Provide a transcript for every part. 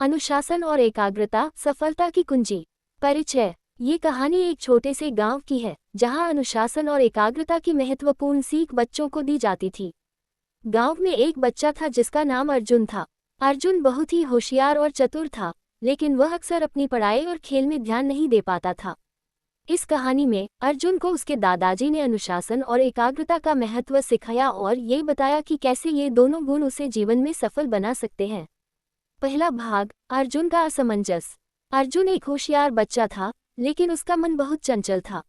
अनुशासन और एकाग्रता सफलता की कुंजी। परिचय। ये कहानी एक छोटे से गांव की है जहां अनुशासन और एकाग्रता की महत्वपूर्ण सीख बच्चों को दी जाती थी। गांव में एक बच्चा था जिसका नाम अर्जुन था। अर्जुन बहुत ही होशियार और चतुर था, लेकिन वह अक्सर अपनी पढ़ाई और खेल में ध्यान नहीं दे पाता था। इस कहानी में अर्जुन को उसके दादाजी ने अनुशासन और एकाग्रता का महत्व सिखाया और ये बताया कि कैसे ये दोनों गुण उसे जीवन में सफल बना सकते हैं। पहला भाग, अर्जुन का असमंजस। अर्जुन एक होशियार बच्चा था, लेकिन उसका मन बहुत चंचल था।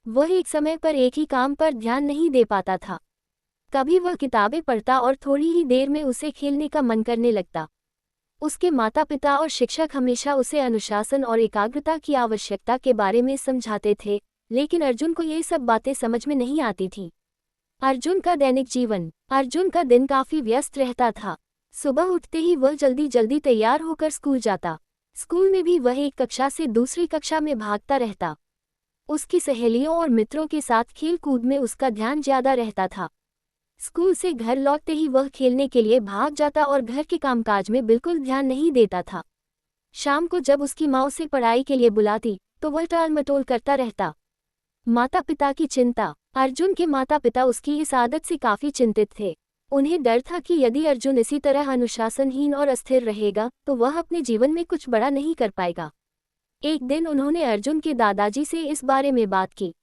वह एक समय पर एक ही काम पर ध्यान नहीं दे पाता था। कभी वह किताबें पढ़ता और थोड़ी ही देर में उसे खेलने का मन करने लगता। उसके माता पिता और शिक्षक हमेशा उसे अनुशासन और एकाग्रता की आवश्यकता के बारे में समझाते थे, लेकिन अर्जुन को ये सब बातें समझ में नहीं आती थीं। अर्जुन का दैनिक जीवन। अर्जुन का दिन काफी व्यस्त रहता था। सुबह उठते ही वह जल्दी जल्दी तैयार होकर स्कूल जाता। स्कूल में भी वह एक कक्षा से दूसरी कक्षा में भागता रहता। उसकी सहेलियों और मित्रों के साथ खेल कूद में उसका ध्यान ज्यादा रहता था। स्कूल से घर लौटते ही वह खेलने के लिए भाग जाता और घर के कामकाज में बिल्कुल ध्यान नहीं देता था। शाम को जब उसकी माँ उसे पढ़ाई के लिए बुलाती तो वह टाल मटोल करता रहता। माता पिता की चिंता। अर्जुन के माता पिता उसकी इस आदत से काफी चिंतित थे। उन्हें डर था कि यदि अर्जुन इसी तरह अनुशासनहीन और अस्थिर रहेगा तो वह अपने जीवन में कुछ बड़ा नहीं कर पाएगा। एक दिन उन्होंने अर्जुन के दादाजी से इस बारे में बात की।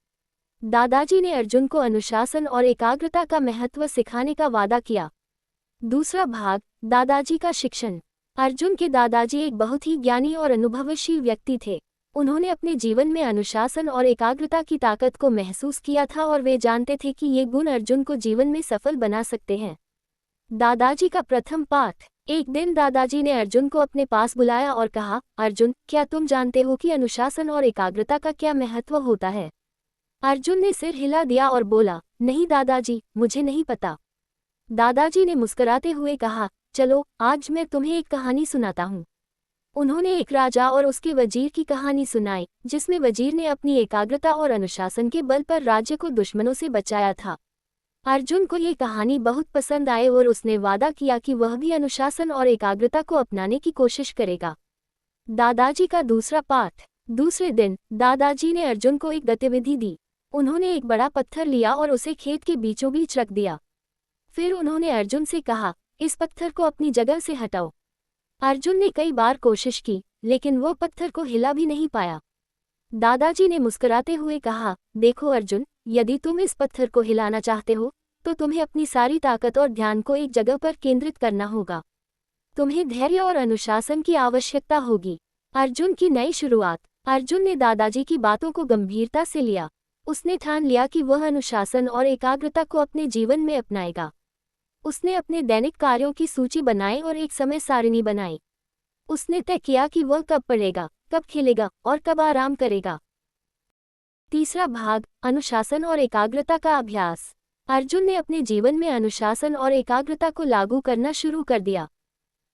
दादाजी ने अर्जुन को अनुशासन और एकाग्रता का महत्व सिखाने का वादा किया। दूसरा भाग, दादाजी का शिक्षण। अर्जुन के दादाजी एक बहुत ही ज्ञानी और अनुभवशील व्यक्ति थे। उन्होंने अपने जीवन में अनुशासन और एकाग्रता की ताकत को महसूस किया था और वे जानते थे कि ये गुण अर्जुन को जीवन में सफल बना सकते हैं। दादाजी का प्रथम पाठ। एक दिन दादाजी ने अर्जुन को अपने पास बुलाया और कहा, अर्जुन, क्या तुम जानते हो कि अनुशासन और एकाग्रता का क्या महत्व होता है? अर्जुन ने सिर हिला दिया और बोला, नहीं दादाजी, मुझे नहीं पता। दादाजी ने मुस्कुराते हुए कहा, चलो आज मैं तुम्हें एक कहानी सुनाता हूँ। उन्होंने एक राजा और उसके वजीर की कहानी सुनाई, जिसमें वजीर ने अपनी एकाग्रता और अनुशासन के बल पर राज्य को दुश्मनों से बचाया था। अर्जुन को ये कहानी बहुत पसंद आई और उसने वादा किया कि वह भी अनुशासन और एकाग्रता को अपनाने की कोशिश करेगा। दादाजी का दूसरा पाठ। दूसरे दिन दादाजी ने अर्जुन को एक गतिविधि दी। उन्होंने एक बड़ा पत्थर लिया और उसे खेत के बीचों बीच रख दिया। फिर उन्होंने अर्जुन से कहा, इस पत्थर को अपनी जगह से हटाओ। अर्जुन ने कई बार कोशिश की, लेकिन वो पत्थर को हिला भी नहीं पाया। दादाजी ने मुस्कुराते हुए कहा, देखो अर्जुन, यदि तुम इस पत्थर को हिलाना चाहते हो तो तुम्हें अपनी सारी ताकत और ध्यान को एक जगह पर केंद्रित करना होगा। तुम्हें धैर्य और अनुशासन की आवश्यकता होगी। अर्जुन की नई शुरुआत। अर्जुन ने दादाजी की बातों को गंभीरता से लिया। उसने ठान लिया कि वह अनुशासन और एकाग्रता को अपने जीवन में अपनाएगा। उसने अपने दैनिक कार्यों की सूची बनाई और एक समय सारिणी बनाई। उसने तय किया कि वह कब पढ़ेगा, कब खेलेगा और कब आराम करेगा। तीसरा भाग, अनुशासन और एकाग्रता का अभ्यास। अर्जुन ने अपने जीवन में अनुशासन और एकाग्रता को लागू करना शुरू कर दिया।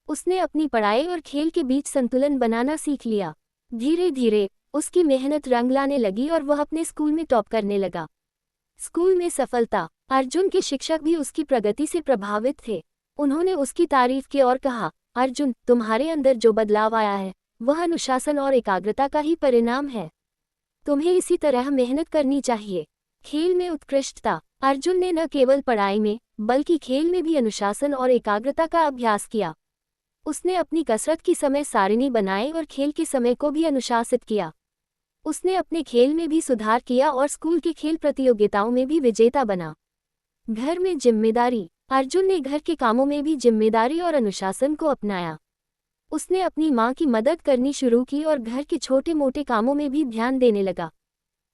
उसने अपनी पढ़ाई और खेल के बीच संतुलन बनाना सीख लिया। धीरे धीरे उसकी मेहनत रंग लाने लगी और वह अपने स्कूल में टॉप करने लगा। स्कूल में सफलता। अर्जुन के शिक्षक भी उसकी प्रगति से प्रभावित थे। उन्होंने उसकी तारीफ की और कहा, अर्जुन, तुम्हारे अंदर जो बदलाव आया है वह अनुशासन और एकाग्रता का ही परिणाम है। तुम्हें इसी तरह मेहनत करनी चाहिए। खेल में उत्कृष्टता। अर्जुन ने न केवल पढ़ाई में बल्कि खेल में भी अनुशासन और एकाग्रता का अभ्यास किया। उसने अपनी कसरत की समय सारिणी बनाई और खेल के समय को भी अनुशासित किया। उसने अपने खेल में भी सुधार किया और स्कूल के खेल प्रतियोगिताओं में भी विजेता बना। घर में जिम्मेदारी। अर्जुन ने घर के कामों में भी जिम्मेदारी और अनुशासन को अपनाया। उसने अपनी माँ की मदद करनी शुरू की और घर के छोटे मोटे कामों में भी ध्यान देने लगा।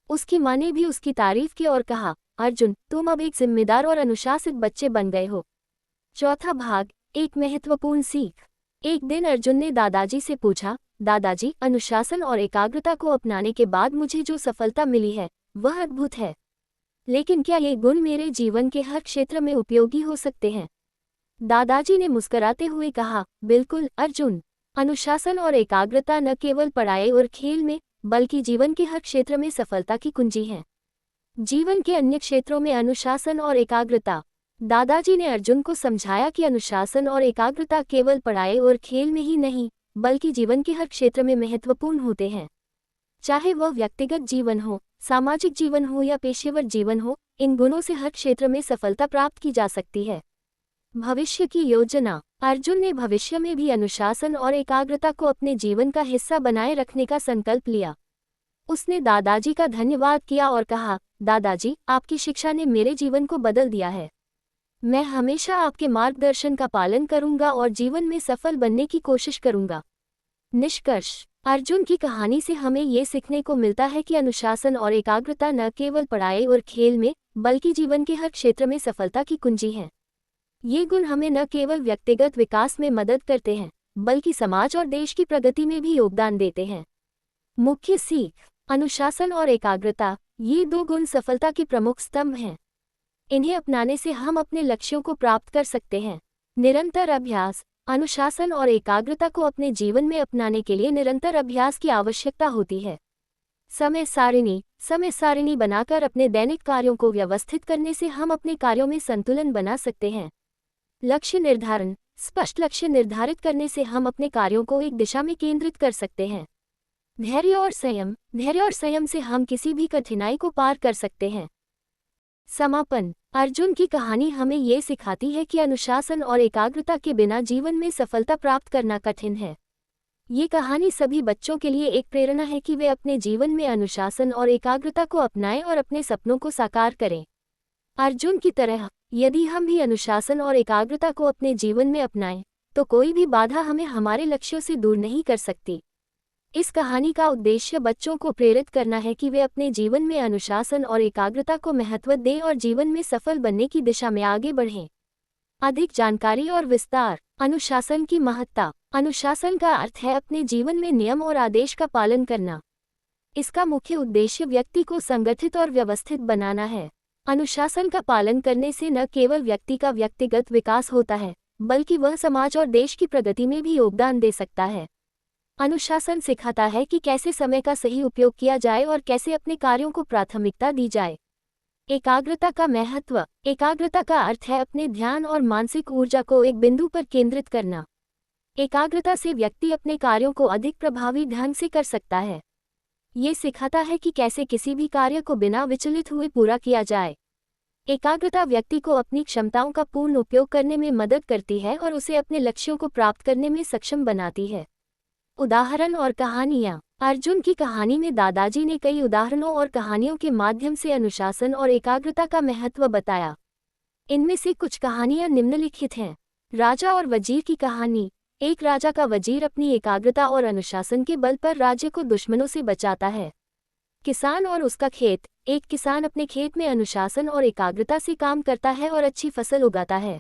उसकी माँ ने भी उसकी तारीफ की और कहा, अर्जुन, तुम अब एक जिम्मेदार और अनुशासित बच्चे बन गए हो। चौथा भाग, एक महत्वपूर्ण सीख। एक दिन अर्जुन ने दादाजी से पूछा, दादाजी, अनुशासन और एकाग्रता को अपनाने के बाद मुझे जो सफलता मिली है वह अद्भुत है, लेकिन क्या ये गुण मेरे जीवन के हर क्षेत्र में उपयोगी हो सकते हैं? दादाजी ने मुस्कुराते हुए कहा, बिल्कुल अर्जुन, अनुशासन और एकाग्रता न केवल पढ़ाई और खेल में बल्कि जीवन के हर क्षेत्र में सफलता की कुंजी है। जीवन के अन्य क्षेत्रों में अनुशासन और एकाग्रता। दादाजी ने अर्जुन को समझाया कि अनुशासन और एकाग्रता केवल पढ़ाई और खेल में ही नहीं बल्कि जीवन के हर क्षेत्र में महत्वपूर्ण होते हैं। चाहे वह व्यक्तिगत जीवन हो, सामाजिक जीवन हो या पेशेवर जीवन हो, इन गुणों से हर क्षेत्र में सफलता प्राप्त की जा सकती है। भविष्य की योजना। अर्जुन ने भविष्य में भी अनुशासन और एकाग्रता को अपने जीवन का हिस्सा बनाए रखने का संकल्प लिया। उसने दादाजी का धन्यवाद किया और कहा, दादाजी, आपकी शिक्षा ने मेरे जीवन को बदल दिया है। मैं हमेशा आपके मार्गदर्शन का पालन करूंगा और जीवन में सफल बनने की कोशिश करूंगा। निष्कर्ष। अर्जुन की कहानी से हमें ये सीखने को मिलता है कि अनुशासन और एकाग्रता न केवल पढ़ाई और खेल में, बल्कि जीवन के हर क्षेत्र में सफलता की कुंजी हैं। ये गुण हमें न केवल व्यक्तिगत विकास में मदद करते हैं, बल्कि समाज और देश की प्रगति में भी योगदान देते हैं। मुख्य सीख। अनुशासन और एकाग्रता, ये दो गुण सफलता के प्रमुख स्तंभ हैं। इन्हें अपनाने से हम अपने लक्ष्यों को प्राप्त कर सकते हैं। निरंतर अभ्यास। अनुशासन और एकाग्रता को अपने जीवन में अपनाने के लिए निरंतर अभ्यास की आवश्यकता होती है। समय सारिणी बनाकर अपने दैनिक कार्यों को व्यवस्थित करने से हम अपने कार्यों में संतुलन बना सकते हैं। लक्ष्य निर्धारण। स्पष्ट लक्ष्य निर्धारित करने से हम अपने कार्यों को एक दिशा में केंद्रित कर सकते हैं। धैर्य और संयम से हम किसी भी कठिनाई को पार कर सकते हैं। समापन। अर्जुन की कहानी हमें ये सिखाती है कि अनुशासन और एकाग्रता के बिना जीवन में सफलता प्राप्त करना कठिन है। ये कहानी सभी बच्चों के लिए एक प्रेरणा है कि वे अपने जीवन में अनुशासन और एकाग्रता को अपनाएं और अपने सपनों को साकार करें। अर्जुन की तरह यदि हम भी अनुशासन और एकाग्रता को अपने जीवन में अपनाएं, तो कोई भी बाधा हमें हमारे लक्ष्यों से दूर नहीं कर सकती। इस कहानी का उद्देश्य बच्चों को प्रेरित करना है कि वे अपने जीवन में अनुशासन और एकाग्रता को महत्व दें और जीवन में सफल बनने की दिशा में आगे बढ़ें। अधिक जानकारी और विस्तार। अनुशासन की महत्ता। अनुशासन का अर्थ है अपने जीवन में नियम और आदेश का पालन करना। इसका मुख्य उद्देश्य व्यक्ति को संगठित और व्यवस्थित बनाना है। अनुशासन का पालन करने से न केवल व्यक्ति का व्यक्तिगत विकास होता है, बल्कि वह समाज और देश की प्रगति में भी योगदान दे सकता है। अनुशासन सिखाता है कि कैसे समय का सही उपयोग किया जाए और कैसे अपने कार्यों को प्राथमिकता दी जाए। एकाग्रता का महत्व। एकाग्रता का अर्थ है अपने ध्यान और मानसिक ऊर्जा को एक बिंदु पर केंद्रित करना। एकाग्रता से व्यक्ति अपने कार्यों को अधिक प्रभावी ढंग से कर सकता है। ये सिखाता है कि कैसे किसी भी कार्य को बिना विचलित हुए पूरा किया जाए। एकाग्रता व्यक्ति को अपनी क्षमताओं का पूर्ण उपयोग करने में मदद करती है और उसे अपने लक्ष्यों को प्राप्त करने में सक्षम बनाती है। उदाहरण और कहानियाँ। अर्जुन की कहानी में दादाजी ने कई उदाहरणों और कहानियों के माध्यम से अनुशासन और एकाग्रता का महत्व बताया। इनमें से कुछ कहानियाँ निम्नलिखित हैं। राजा और वजीर की कहानी। एक राजा का वजीर अपनी एकाग्रता और अनुशासन के बल पर राज्य को दुश्मनों से बचाता है। किसान और उसका खेत। एक किसान अपने खेत में अनुशासन और एकाग्रता से काम करता है और अच्छी फसल उगाता है।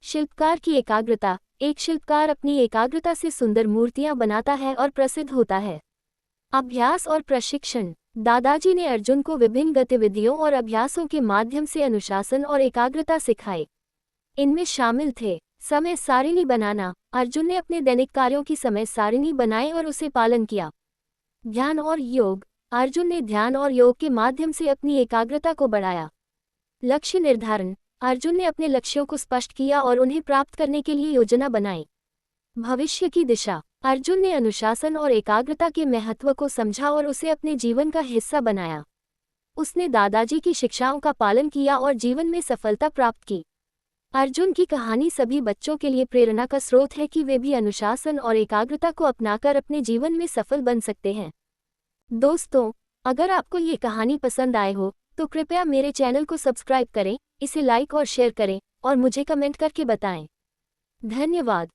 शिल्पकार की एकाग्रता। एक शिल्पकार अपनी एकाग्रता से सुंदर मूर्तियां बनाता है और प्रसिद्ध होता है। अभ्यास और प्रशिक्षण। दादाजी ने अर्जुन को विभिन्न गतिविधियों और अभ्यासों के माध्यम से अनुशासन और एकाग्रता सिखाई। इनमें शामिल थे समय सारिणी बनाना। अर्जुन ने अपने दैनिक कार्यों की समय सारिणी बनाई और उसे पालन किया। ध्यान और योग। अर्जुन ने ध्यान और योग के माध्यम से अपनी एकाग्रता को बढ़ाया। लक्ष्य निर्धारण। अर्जुन ने अपने लक्ष्यों को स्पष्ट किया और उन्हें प्राप्त करने के लिए योजना बनाई। भविष्य की दिशा। अर्जुन ने अनुशासन और एकाग्रता के महत्व को समझा और उसे अपने जीवन का हिस्सा बनाया। उसने दादाजी की शिक्षाओं का पालन किया और जीवन में सफलता प्राप्त की। अर्जुन की कहानी सभी बच्चों के लिए प्रेरणा का स्रोत है कि वे भी अनुशासन और एकाग्रता को अपनाकर अपने जीवन में सफल बन सकते हैं। दोस्तों, अगर आपको ये कहानी पसंद आए हो तो कृपया मेरे चैनल को सब्सक्राइब करें, इसे लाइक और शेयर करें और मुझे कमेंट करके बताएं। धन्यवाद।